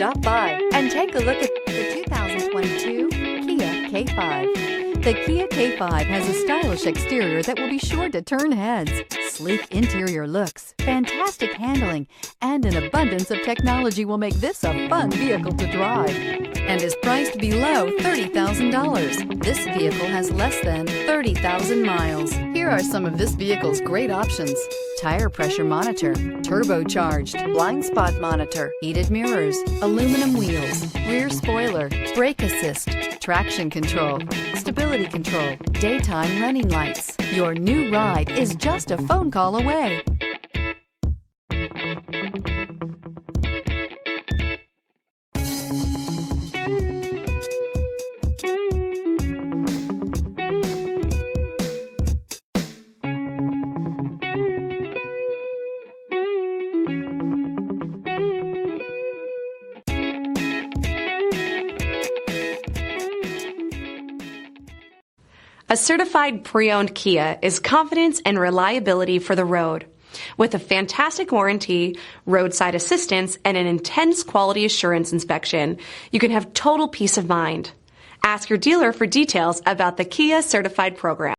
Stop by and take a look at the 2022 Kia K5. The Kia K5 has a stylish exterior that will be sure to turn heads, sleek interior looks, fantastic handling, and an abundance of technology will make this a fun vehicle to drive, and is priced below $30,000. This vehicle has less than 30,000 miles. Here are some of this vehicle's great options: tire pressure monitor, turbocharged, blind spot monitor, heated mirrors, aluminum wheels, rear spoiler, brake assist, traction control, stability control, daytime running lights. Your new ride is just a phone call away. A certified pre-owned Kia is confidence and reliability for the road. With a fantastic warranty, roadside assistance, and an intense quality assurance inspection, you can have total peace of mind. Ask your dealer for details about the Kia Certified program.